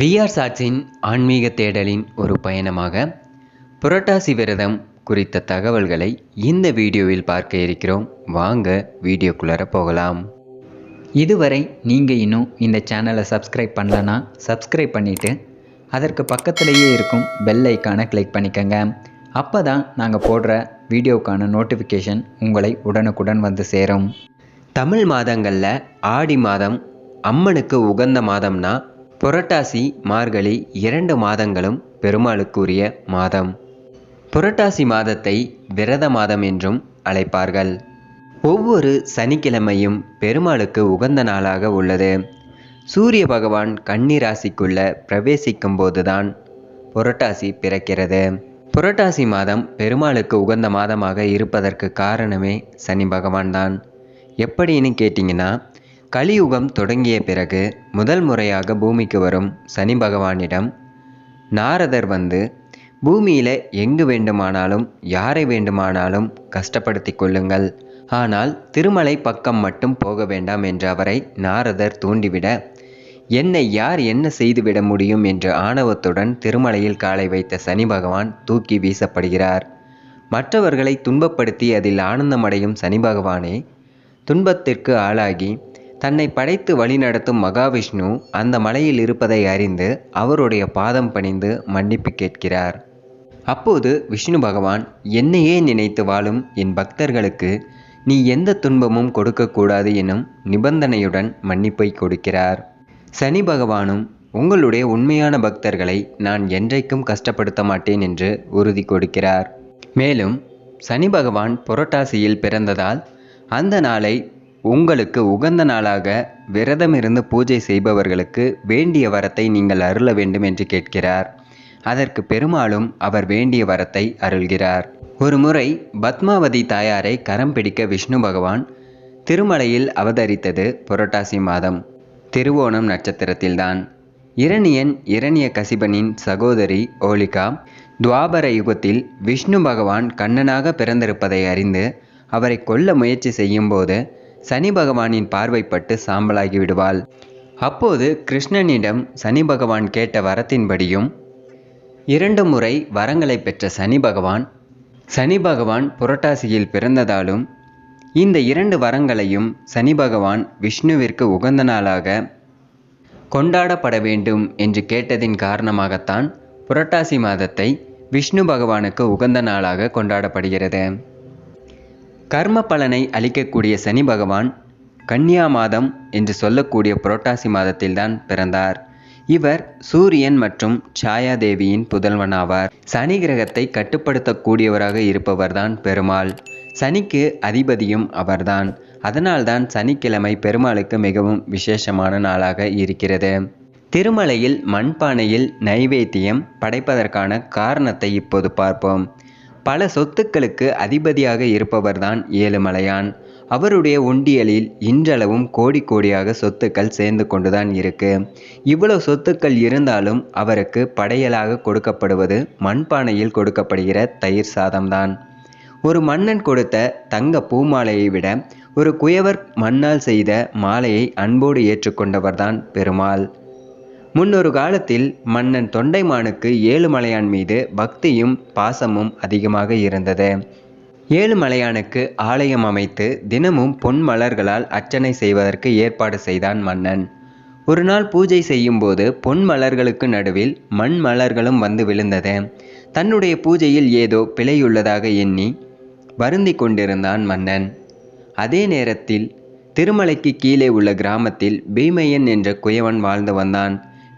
VR சாட்ஸின் ஆன்மீக தேடலின் ஒரு பயணமாக புரட்டாசி விரதம் குறித்த தகவல்களை இந்த வீடியோவில் பார்க்க இருக்கிறோம். வாங்க வீடியோக்குள்ளார போகலாம். இதுவரை நீங்கள் இன்னும் இந்த சேனலை சப்ஸ்கிரைப் பண்ணலன்னா சப்ஸ்கிரைப் பண்ணிவிட்டு அதற்கு பக்கத்திலேயே இருக்கும் பெல் ஐக்கானை கிளிக் பண்ணிக்கோங்க. அப்போ தான் நாங்கள் போடுற வீடியோக்கான நோட்டிஃபிகேஷன் உங்களை உடனுக்குடன் வந்து சேரும். தமிழ் மாதங்களில் ஆடி மாதம் அம்மனுக்கு உகந்த மாதம்னா புரட்டாசி மார்கழி 2 மாதங்களும் பெருமாளுக்குரிய மாதம். புரட்டாசி மாதத்தை விரத மாதம் என்றும் அழைப்பார்கள். ஒவ்வொரு சனிக்கிழமையும் பெருமாளுக்கு உகந்த நாளாக உள்ளது. சூரிய பகவான் கன்னி ராசிக்குள்ள பிரவேசிக்கும் போதுதான் புரட்டாசி பிறக்கிறது. புரட்டாசி மாதம் பெருமாளுக்கு உகந்த மாதமாக இருப்பதற்கு காரணமே சனி பகவான் தான். எப்படின்னு கேட்டிங்கன்னா, கலியுகம் தொடங்கிய பிறகு முதல் முறையாக பூமிக்கு வரும் சனி பகவானிடம் நாரதர் வந்து, பூமியில் எங்கு வேண்டுமானாலும் யாரை வேண்டுமானாலும் கஷ்டப்படுத்தி கொள்ளுங்கள், ஆனால் திருமலை பக்கம் மட்டும் போக வேண்டாம் என்று அவரை நாரதர் தூண்டிவிட, என்னை யார் என்ன செய்துவிட முடியும் என்ற ஆணவத்துடன் திருமலையில் காலை வைத்த சனி பகவான் தூக்கி வீசப்படுகிறார். மற்றவர்களை துன்பப்படுத்தி அதில் ஆனந்தமடையும் சனி பகவானே துன்பத்திற்கு ஆளாகி தன்னை படைத்து வழிநடத்தும் மகாவிஷ்ணு அந்த மலையில் இருப்பதை அறிந்து அவருடைய பாதம் பணிந்து மன்னிப்பு கேட்கிறார். அப்போது விஷ்ணு பகவான், என்னையே நினைத்து வாழும் என் பக்தர்களுக்கு நீ எந்த துன்பமும் கொடுக்கக்கூடாது எனும் நிபந்தனையுடன் மன்னிப்பை கொடுக்கிறார். சனி பகவானும், உங்களுடைய உண்மையான பக்தர்களை நான் என்றைக்கும் கஷ்டப்படுத்த மாட்டேன் என்று உறுதி கொடுக்கிறார். மேலும் சனி பகவான் புரட்டாசியில் பிறந்ததால் அந்த நாளை உங்களுக்கு உகந்த நாளாக விரதமிருந்து பூஜை செய்பவர்களுக்கு வேண்டிய வரத்தை நீங்கள் அருள வேண்டும் என்று கேட்கிறார். அதற்கு பெருமாளும் அவர் வேண்டிய வரத்தை அருள்கிறார். ஒரு முறை பத்மாவதி தாயாரை கரம் பிடிக்க விஷ்ணு பகவான் திருமலையில் அவதரித்தது புரட்டாசி மாதம் திருவோணம் நட்சத்திரத்தில்தான். இரணிய கசிபனின் சகோதரி ஓலிகா துவாபர யுகத்தில் விஷ்ணு பகவான் கண்ணனாக பிறந்திருப்பதை அறிந்து அவரை கொல்ல முயற்சி செய்யும் போது சனி பகவானின் பார்வைப்பட்டு சாம்பலாகி விடுவாள். அப்போது கிருஷ்ணனிடம் சனி பகவான் கேட்ட வரத்தின்படியும் 2 முறை வரங்களை பெற்ற சனி பகவான் புரட்டாசியில் பிறந்ததாலும் இந்த 2 வரங்களையும் சனி பகவான் விஷ்ணுவிற்கு உகந்த நாளாக கொண்டாடப்பட வேண்டும் என்று கேட்டதின் காரணமாகத்தான் புரட்டாசி மாதத்தை விஷ்ணு பகவானுக்கு உகந்த நாளாக கொண்டாடப்படுகிறது. கர்ம பலனை அளிக்கக்கூடிய சனி பகவான் கன்னியா மாதம் என்று சொல்லக்கூடிய புரட்டாசி மாதத்தில்தான் பிறந்தார். இவர் சூரியன் மற்றும் சாயா தேவியின் புதல்வனாவார். சனி கிரகத்தை கட்டுப்படுத்தக்கூடியவராக இருப்பவர்தான் பெருமாள். சனிக்கு அதிபதியும் அவர்தான். அதனால்தான் சனிக்கிழமை பெருமாளுக்கு மிகவும் விசேஷமான நாளாக இருக்கிறது. திருமலையில் மண்பானையில் நைவேத்தியம் படைப்பதற்கான காரணத்தை இப்போது பார்ப்போம். பல சொத்துக்களுக்கு அதிபதியாக இருப்பவர்தான் ஏழுமலையான். அவருடைய உண்டியலில் இன்றளவும் கோடி கோடியாக சொத்துக்கள் சேர்ந்து கொண்டுதான் இருக்கு. இவ்வளவு சொத்துக்கள் இருந்தாலும் அவருக்கு படையலாக கொடுக்கப்படுவது மண்பானையில் கொடுக்கப்படுகிற தயிர் சாதம்தான். ஒரு மன்னன் கொடுத்த தங்க பூமாலையை விட ஒரு குயவர் மண்ணால் செய்த மாலையை அன்போடு ஏற்றுக்கொண்டவர்தான் பெருமாள். முன்னொரு காலத்தில் மன்னன் தொண்டைமானுக்கு ஏழுமலையான் மீது பக்தியும் பாசமும் அதிகமாக இருந்தது. ஏழுமலையானுக்கு ஆலயம் அமைத்து தினமும் பொன் மலர்களால் அர்ச்சனை செய்வதற்கு ஏற்பாடு செய்தான் மன்னன். ஒரு நாள் பூஜை செய்யும் போது பொன் மலர்களுக்கு நடுவில் மண் மலர்களும் வந்து விழுந்தது. தன்னுடைய பூஜையில் ஏதோ பிழையுள்ளதாக எண்ணி வருந்தி கொண்டிருந்தான் மன்னன். அதே நேரத்தில் திருமலைக்கு கீழே உள்ள கிராமத்தில் பீமையன் என்ற குயவன் வாழ்ந்து வந்தான்.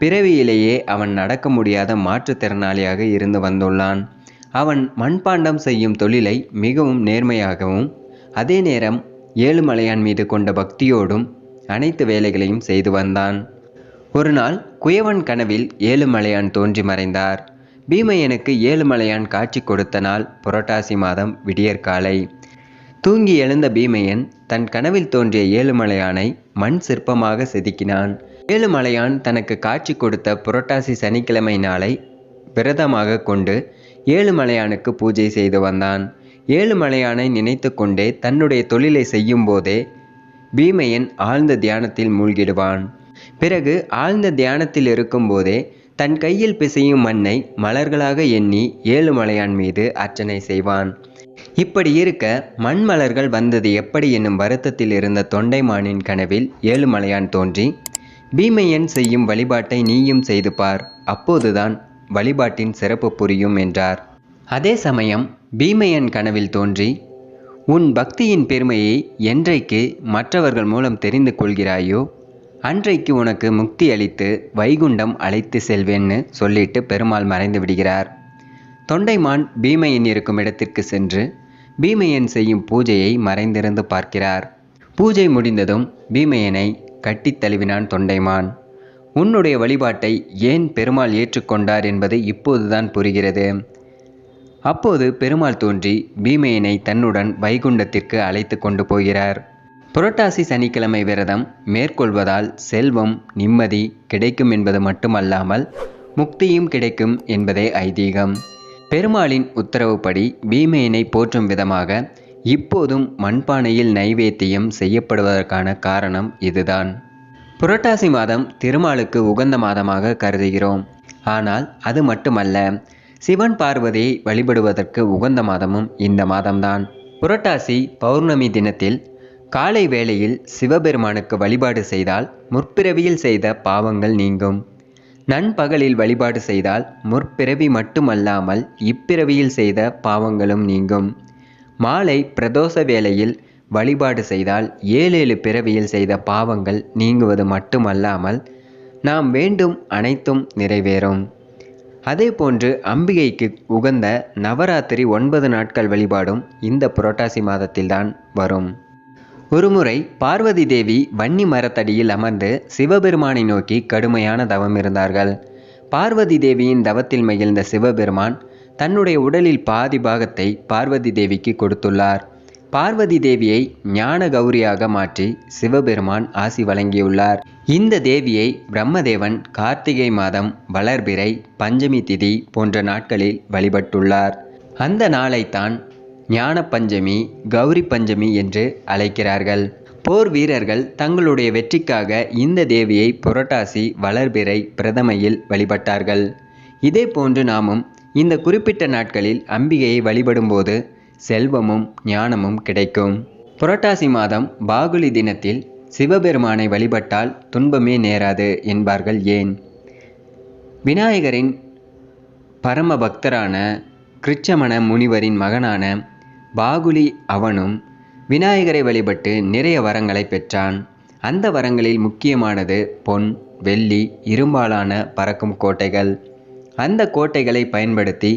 பிறவியிலேயே அவன் நடக்க முடியாத மாற்றுத்திறனாளியாக இருந்து வந்துள்ளான். அவன் மண்பாண்டம் செய்யும் தொழிலை மிகவும் நேர்மையாகவும் அதே நேரம் ஏழுமலையான் மீது கொண்ட பக்தியோடும் அனைத்து வேலைகளையும் செய்து வந்தான். ஒரு நாள் குயவன் கனவில் ஏழுமலையான் தோன்றி மறைந்தார். பீமையனுக்கு ஏழுமலையான் காட்சி கொடுத்த நாள் புரட்டாசி மாதம் விடியற்காலை. தூங்கி எழுந்த பீமையன் தன் கனவில் தோன்றிய ஏழுமலையானை மண் சிற்பமாக செதுக்கினான். ஏழுமலையான் தனக்கு காட்சி கொடுத்த புரட்டாசி சனிக்கிழமை நாளை விரதமாக கொண்டு ஏழுமலையானுக்கு பூஜை செய்து வந்தான். ஏழுமலையானை நினைத்து கொண்டே தன்னுடைய தொழிலை செய்யும் போதே பீமையன் ஆழ்ந்த தியானத்தில் மூழ்கிடுவான். பிறகு ஆழ்ந்த தியானத்தில் இருக்கும்போதே தன் கையில் பிசையும் மண்ணை மலர்களாக எண்ணி ஏழுமலையான் மீது அர்ச்சனை செய்வான். இப்படி இருக்க மண்மலர்கள் வந்தது எப்படி என்னும் வருத்தத்தில் இருந்த தொண்டைமானின் கனவில் ஏழுமலையான் தோன்றி, பீமையன் செய்யும் வழிபாட்டை நீயும் செய்து பார், அப்போதுதான் வழிபாட்டின் சிறப்பு புரியும் என்றார். அதே சமயம் பீமையன் கனவில் தோன்றி, உன் பக்தியின் பெருமையை என்றைக்கு மற்றவர்கள் மூலம் தெரிந்து கொள்கிறாயோ அன்றைக்கு உனக்கு முக்தி அளித்து வைகுண்டம் அழைத்து செல்வேன்னு சொல்லிட்டு பெருமாள் மறைந்து விடுகிறார். தொண்டைமான் பீமையன் இருக்கும் இடத்திற்கு சென்று பீமையன் செய்யும் பூஜையை மறைந்திருந்து பார்க்கிறார். பூஜை முடிந்ததும் பீமையனை கட்டித் தழுவினான் தொண்டைமான். உன்னுடைய வழிபாட்டை ஏன் பெருமாள் ஏற்றுக்கொண்டார் என்பது இப்போதுதான் புரிகிறது. அப்போது பெருமாள் தோன்றி பீமையனை தன்னுடன் வைகுண்டத்திற்கு அழைத்து கொண்டு போகிறார். புரட்டாசி சனிக்கிழமை விரதம் மேற்கொள்வதால் செல்வம் நிம்மதி கிடைக்கும் என்பது மட்டுமல்லாமல் முக்தியும் கிடைக்கும் என்பதே ஐதீகம். பெருமாளின் உத்தரவுப்படி பீமையனை போற்றும் விதமாக இப்போதும் மண்பானையில் நைவேத்தியம் செய்யப்படுவதற்கான காரணம் இதுதான். புரட்டாசி மாதம் திருமாலுக்கு உகந்த மாதமாக கருதுகிறோம். ஆனால் அது மட்டுமல்ல, சிவன் பார்வதியை வழிபடுவதற்கு உகந்த மாதமும் இந்த மாதம்தான். புரட்டாசி பௌர்ணமி தினத்தில் காலை வேளையில் சிவபெருமானுக்கு வழிபாடு செய்தால் முற்பிறவியில் செய்த பாவங்கள் நீங்கும். நண்பகலில் வழிபாடு செய்தால் முற்பிறவி மட்டுமல்லாமல் இப்பிறவியில் செய்த பாவங்களும் நீங்கும். மாலை பிரதோஷ வேளையில் வழிபாடு செய்தால் 7 பிறவியில் செய்த பாவங்கள் நீங்குவது மட்டுமல்லாமல் நாம் வேண்டும் அனைத்தும் நிறைவேறும். அதேபோன்று அம்பிகைக்கு உகந்த நவராத்திரி 9 நாட்கள் வழிபாடும் இந்த புரட்டாசி மாதத்தில்தான் வரும். ஒருமுறை பார்வதி தேவி வன்னி மரத்தடியில் அமர்ந்து சிவபெருமானை நோக்கி கடுமையான தவம் இருந்தார்கள். பார்வதி தேவியின் தவத்தில் மகிழ்ந்த சிவபெருமான் தன்னுடைய உடலில் பாதி பாகத்தை பார்வதி தேவிக்கு கொடுத்துள்ளார். பார்வதி தேவியை ஞான கௌரியாக மாற்றி சிவபெருமான் ஆசி வழங்கியுள்ளார். இந்த தேவியை பிரம்மதேவன் கார்த்திகை மாதம் வளர்பிறை பஞ்சமி திதி போன்ற நாட்களில் வழிபட்டுள்ளார். அந்த நாளைத்தான் ஞான பஞ்சமி கௌரி பஞ்சமி என்று அழைக்கிறார்கள். போர் வீரர்கள் தங்களுடைய வெற்றிக்காக இந்த தேவியை புரட்டாசி வளர்பிறை பிரதமையில் வழிபட்டார்கள். இதே போன்று நாமும் இந்த குறிப்பிட்ட நாட்களில் அம்பிகையை வழிபடும்போது செல்வமும் ஞானமும் கிடைக்கும். புரட்டாசி மாதம் பாகுலி தினத்தில் சிவபெருமானை வழிபட்டால் துன்பமே நேராது என்பார்கள் ஏன்? விநாயகரின் பரம பக்தரான கிருச்சமண முனிவரின் மகனான பாகுலி அவனும் விநாயகரை வழிபட்டு நிறைய வரங்களை பெற்றான். அந்த வரங்களில் முக்கியமானது பொன் வெள்ளி இரும்பாலான பறக்கும் கோட்டைகள். அந்த கோட்டைகளை பயன்படுத்தி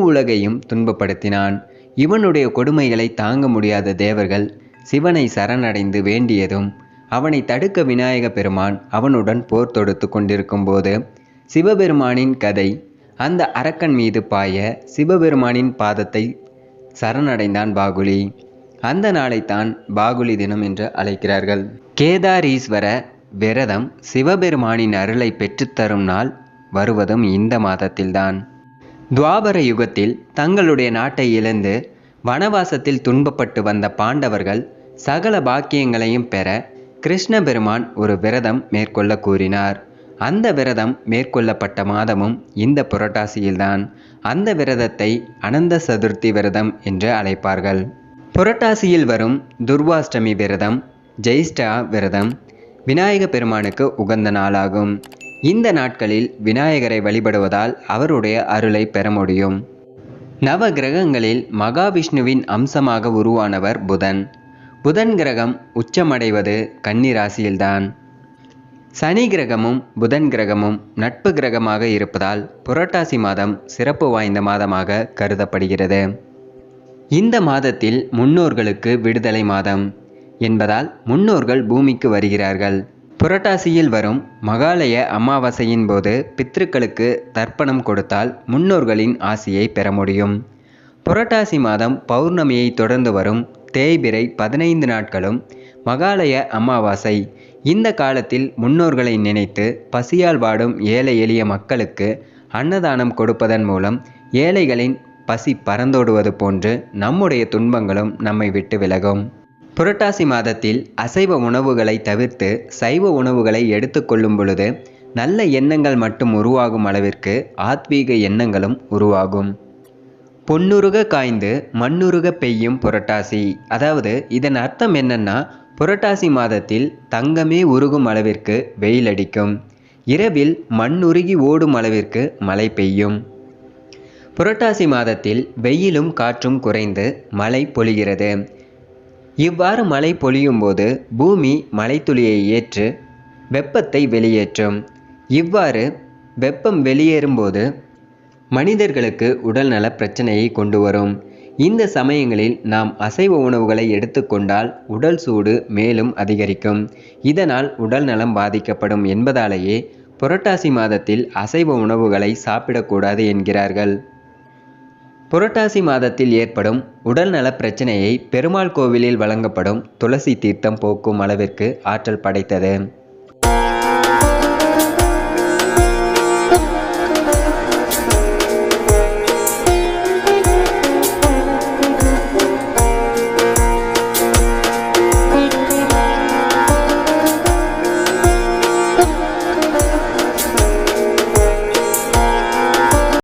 உலகையும் துன்பப்படுத்தினான். இவனுடைய கொடுமைகளை தாங்க முடியாத தேவர்கள் சிவனை சரணடைந்து வேண்டியதும் அவனை தடுக்க விநாயக பெருமான் அவனுடன் போர் தொடுத்து கொண்டிருக்கும் போது சிவபெருமானின் கதை அந்த அரக்கன் மீது பாய சிவபெருமானின் பாதத்தை சரணடைந்தான் பாகுலி. அந்த நாளைத்தான் பாகுலி தினம் என்று அழைக்கிறார்கள். கேதாரீஸ்வர விரதம் சிவபெருமானின் அருளை பெற்றுத்தரும் நாள் வருவதும் இந்த மாதத்தில்தான். துவாபர யுகத்தில் தங்களுடைய நாட்டை இழந்து வனவாசத்தில் துன்பப்பட்டு வந்த பாண்டவர்கள் சகல பாக்கியங்களையும் பெற கிருஷ்ண பெருமான் ஒரு விரதம் மேற்கொள்ள கூறினார். அந்த விரதம் மேற்கொள்ளப்பட்ட மாதமும் இந்த புரட்டாசியில்தான். அந்த விரதத்தை அனந்த சதுர்த்தி விரதம் என்று அழைப்பார்கள். புரட்டாசியில் வரும் துர்வாஷ்டமி விரதம் ஜெயிஷ்டா விரதம் விநாயக பெருமானுக்கு உகந்த நாளாகும். இந்த நாட்களில் விநாயகரை வழிபடுவதால் அவருடைய அருளை பெற முடியும். நவ கிரகங்களில் மகாவிஷ்ணுவின் அம்சமாக உருவானவர் புதன். புதன் கிரகம் உச்சமடைவது கன்னி ராசியில்தான். சனி கிரகமும் புதன் கிரகமும் நட்பு கிரகமாக இருப்பதால் புரட்டாசி மாதம் சிறப்பு வாய்ந்த மாதமாக கருதப்படுகிறது. இந்த மாதத்தில் முன்னோர்களுக்கு விடுதலை மாதம் என்பதால் முன்னோர்கள் பூமிக்கு வருகிறார்கள். புரட்டாசியில் வரும் மகாலய அமாவாசையின் போது பித்ருக்களுக்கு தர்ப்பணம் கொடுத்தால் முன்னோர்களின் ஆசியை பெற முடியும். புரட்டாசி மாதம் பௌர்ணமியை தொடர்ந்து வரும் தேய்பிறை 15 நாட்களும் மகாலய அமாவாசை. இந்த காலத்தில் முன்னோர்களை நினைத்து பசியால் வாடும் ஏழை எளிய மக்களுக்கு அன்னதானம் கொடுப்பதன் மூலம் ஏழைகளின் பசி பறந்தோடுவது போன்று நம்முடைய துன்பங்களும் நம்மை விட்டு விலகும். புரட்டாசி மாதத்தில் அசைவ உணவுகளை தவிர்த்து சைவ உணவுகளை எடுத்துக்கொள்ளும் பொழுது நல்ல எண்ணங்கள் மட்டும் உருவாகும் அளவிற்கு ஆத்வீக எண்ணங்களும் உருவாகும். பொன்னுருக காய்ந்து மண்ணுருக பெய்யும் புரட்டாசி. அதாவது இதன் அர்த்தம் என்னன்னா, புரட்டாசி மாதத்தில் தங்கமே உருகும் அளவிற்கு வெயில் அடிக்கும். இரவில் மண்ணுருகி ஓடும் அளவிற்கு மழை பெய்யும். புரட்டாசி மாதத்தில் வெயிலும் காற்றும் குறைந்து மழை பொழிகிறது. இவ்வாறு மழை பொழியும் போது பூமி மழைத்துளியை ஏற்று வெப்பத்தை வெளியேற்றும். இவ்வாறு வெப்பம் வெளியேறும்போது மனிதர்களுக்கு உடல்நல பிரச்சனையை கொண்டு வரும். இந்த சமயங்களில் நாம் அசைவ உணவுகளை எடுத்துக்கொண்டால் உடல் சூடு மேலும் அதிகரிக்கும். இதனால் உடல் நலம் பாதிக்கப்படும் என்பதாலேயே புரட்டாசி மாதத்தில் அசைவ உணவுகளை சாப்பிடக்கூடாது என்கிறார்கள். புரட்டாசி மாதத்தில் ஏற்படும் உடல்நல பிரச்சனையை பெருமாள் கோவிலில் வழங்கப்படும் துளசி தீர்த்தம் போக்கும் அளவிற்கு ஆற்றல் படைத்தது.